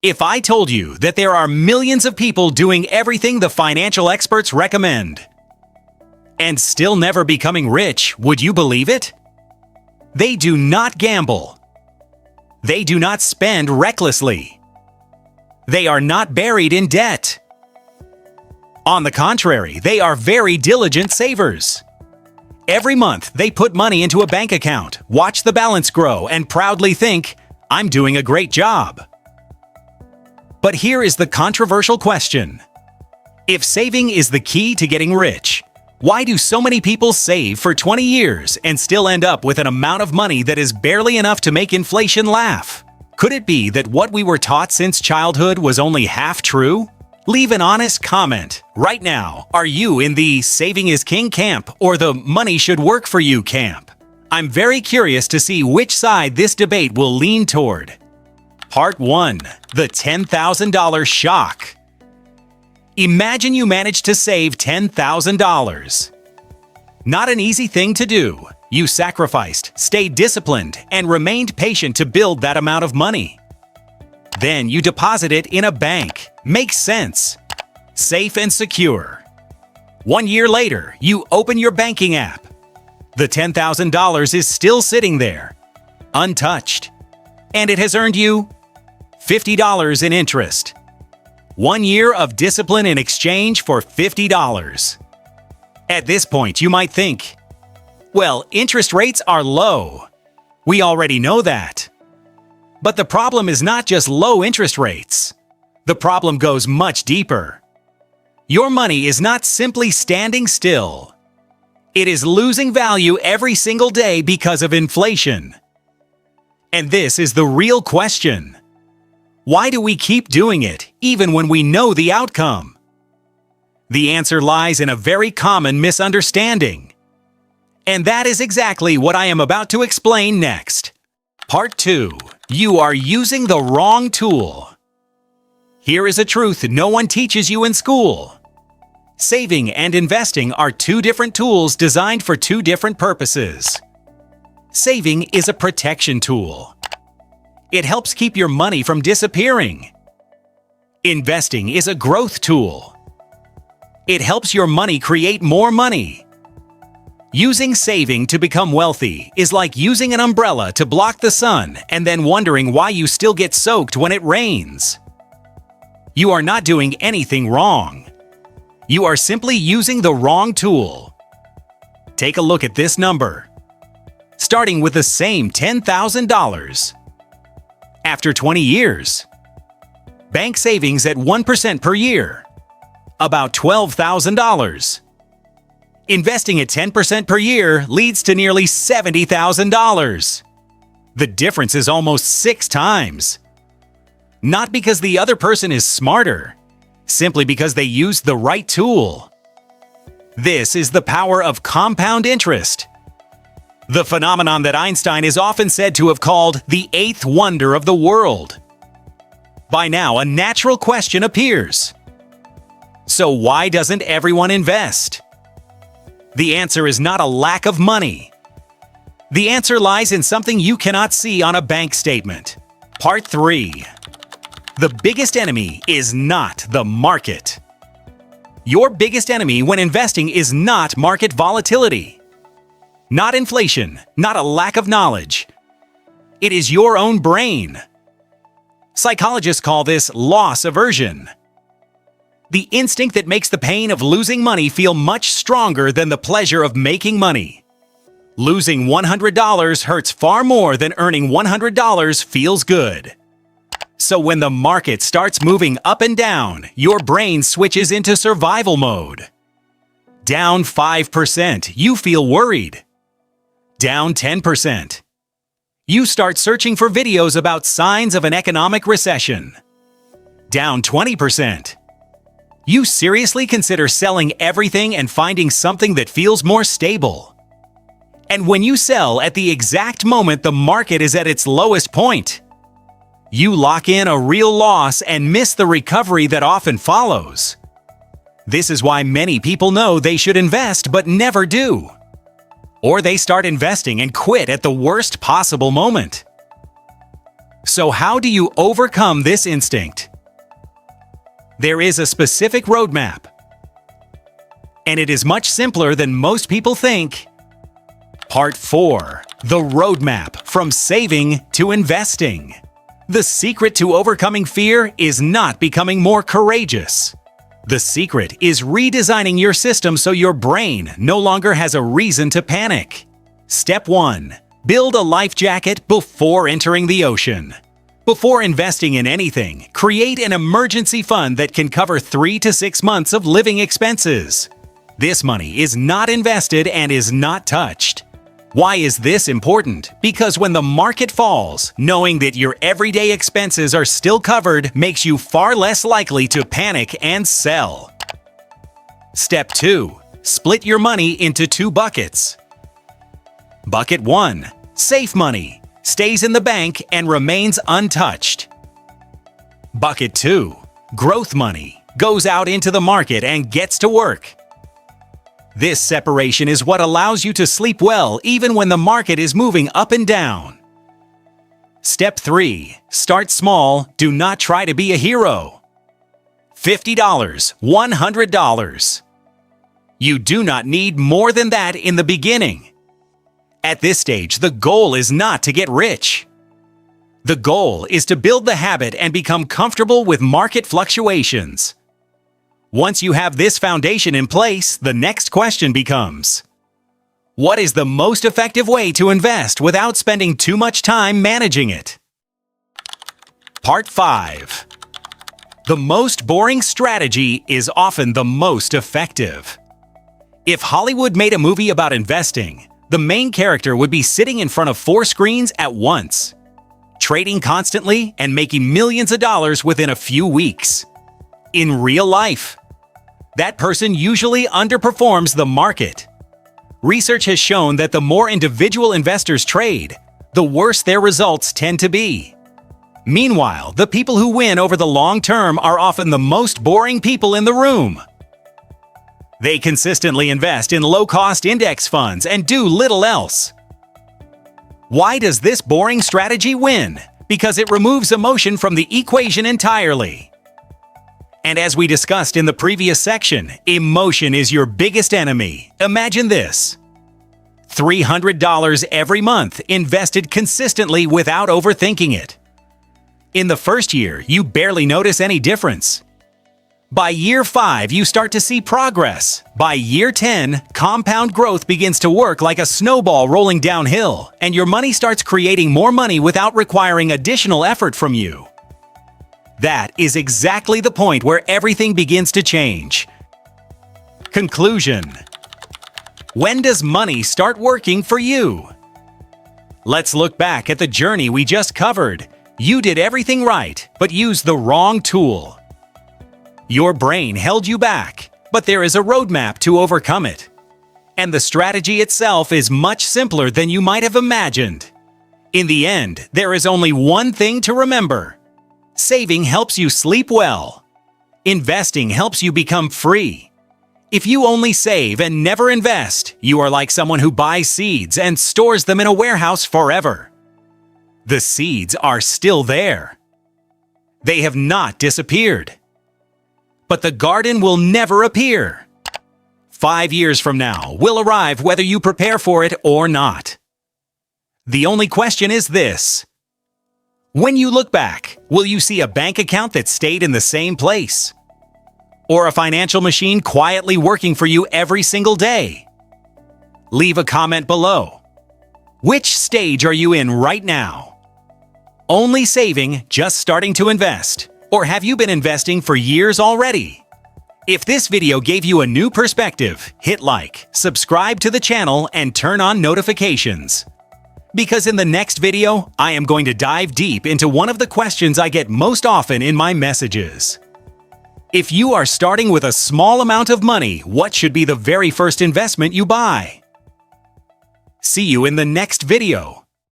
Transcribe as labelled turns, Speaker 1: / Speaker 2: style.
Speaker 1: If I told you that there are millions of people doing everything the financial experts recommend and still never becoming rich, would you believe it? They do not gamble. They do not spend recklessly. They are not buried in debt. On the contrary, they are very diligent savers. Every month, they put money into a bank account, watch the balance grow, and proudly think, "I'm doing a great job." But here is the controversial question. If saving is the key to getting rich, why do so many people save for 20 years and still end up with an amount of money that is barely enough to make inflation laugh? Could it be that what we were taught since childhood was only half true? Leave an honest comment right now. Are you in the saving is king camp or the money should work for you camp? I'm very curious to see which side this debate will lean toward. Part 1. The $10,000 shock. Imagine you managed to save $10,000. Not an easy thing to do. You sacrificed, stayed disciplined, and remained patient to build that amount of money. Then you deposit it in a bank. Makes sense. Safe and secure. 1 year later, you open your banking app. The $10,000 is still sitting there, untouched, and it has earned you $50 in interest. 1 year of discipline in exchange for $50. At this point, you might think, well, interest rates are low. We already know that. But the problem is not just low interest rates. The problem goes much deeper. Your money is not simply standing still. It is losing value every single day because of inflation. And this is the real question. Why do we keep doing it, even when we know the outcome? The answer lies in a very common misunderstanding. And that is exactly what I am about to explain next. Part 2. You are using the wrong tool. Here is a truth no one teaches you in school. Saving and investing are two different tools designed for two different purposes. Saving is a protection tool. It helps keep your money from disappearing. Investing is a growth tool. It helps your money create more money. Using saving to become wealthy is like using an umbrella to block the sun and then wondering why you still get soaked when it rains. You are not doing anything wrong. You are simply using the wrong tool. Take a look at this number. Starting with the same $10,000. After 20 years, bank savings at 1% per year, about $12,000. Investing at 10% per year leads to nearly $70,000. The difference is almost 6 times. Not because the other person is smarter, simply because they used the right tool. This is the power of compound interest. The phenomenon that Einstein is often said to have called the eighth wonder of the world. By now, a natural question appears. So why doesn't everyone invest? The answer is not a lack of money. The answer lies in something you cannot see on a bank statement. Part 3. The biggest enemy is not the market. Your biggest enemy when investing is not market volatility. Not inflation, not a lack of knowledge. It is your own brain. Psychologists call this loss aversion. The instinct that makes the pain of losing money feel much stronger than the pleasure of making money. Losing $100 hurts far more than earning $100 feels good. So when the market starts moving up and down, your brain switches into survival mode. Down 5%, you feel worried. Down 10%. You start searching for videos about signs of an economic recession. Down 20%. You seriously consider selling everything and finding something that feels more stable. And when you sell at the exact moment the market is at its lowest point, you lock in a real loss and miss the recovery that often follows. This is why many people know they should invest but never do. Or they start investing and quit at the worst possible moment. So how do you overcome this instinct? There is a specific roadmap, and it is much simpler than most people think. Part 4. The roadmap from saving to investing. The secret to overcoming fear is not becoming more courageous. The secret is redesigning your system so your brain no longer has a reason to panic. Step 1. Build a life jacket before entering the ocean. Before investing in anything, create an emergency fund that can cover 3 to 6 months of living expenses. This money is not invested and is not touched. Why is this important? Because when the market falls, knowing that your everyday expenses are still covered makes you far less likely to panic and sell. Step 2. Split your money into 2 buckets. Bucket 1. Safe money. Stays in the bank and remains untouched. Bucket 2. Growth money. Goes out into the market and gets to work. This separation is what allows you to sleep well even when the market is moving up and down. Step 3. Start small. Do not try to be a hero. $50, $100. You do not need more than that in the beginning. At this stage, the goal is not to get rich. The goal is to build the habit and become comfortable with market fluctuations. Once you have this foundation in place, the next question becomes, what is the most effective way to invest without spending too much time managing it? Part 5. The most boring strategy is often the most effective. If Hollywood made a movie about investing, the main character would be sitting in front of 4 screens at once, trading constantly and making millions of dollars within a few weeks. In real life, that person usually underperforms the market. Research has shown that the more individual investors trade, the worse their results tend to be. Meanwhile, the people who win over the long term are often the most boring people in the room. They consistently invest in low-cost index funds and do little else. Why does this boring strategy win? Because it removes emotion from the equation entirely. And as we discussed in the previous section, emotion is your biggest enemy. Imagine this: $300 every month invested consistently without overthinking it. In the first year, you barely notice any difference. By year 5, you start to see progress. By year 10, compound growth begins to work like a snowball rolling downhill, and your money starts creating more money without requiring additional effort from you. That is exactly the point where everything begins to change. Conclusion: when does money start working for you? Let's look back at the journey we just covered. You did everything right, but used the wrong tool. Your brain held you back, but there is a roadmap to overcome it. And the strategy itself is much simpler than you might have imagined. In the end, there is only one thing to remember. Saving helps you sleep well. Investing helps you become free. If you only save and never invest, you are like someone who buys seeds and stores them in a warehouse forever. The seeds are still there. They have not disappeared. But the garden will never appear. 5 years from now will arrive whether you prepare for it or not. The only question is this: when you look back, will you see a bank account that stayed in the same place? Or a financial machine quietly working for you every single day? Leave a comment below. Which stage are you in right now? Only saving, just starting to invest? Or have you been investing for years already? If this video gave you a new perspective, hit like, subscribe to the channel, and turn on notifications. Because in the next video, I am going to dive deep into one of the questions I get most often in my messages. If you are starting with a small amount of money, what should be the very first investment you buy? See you in the next video.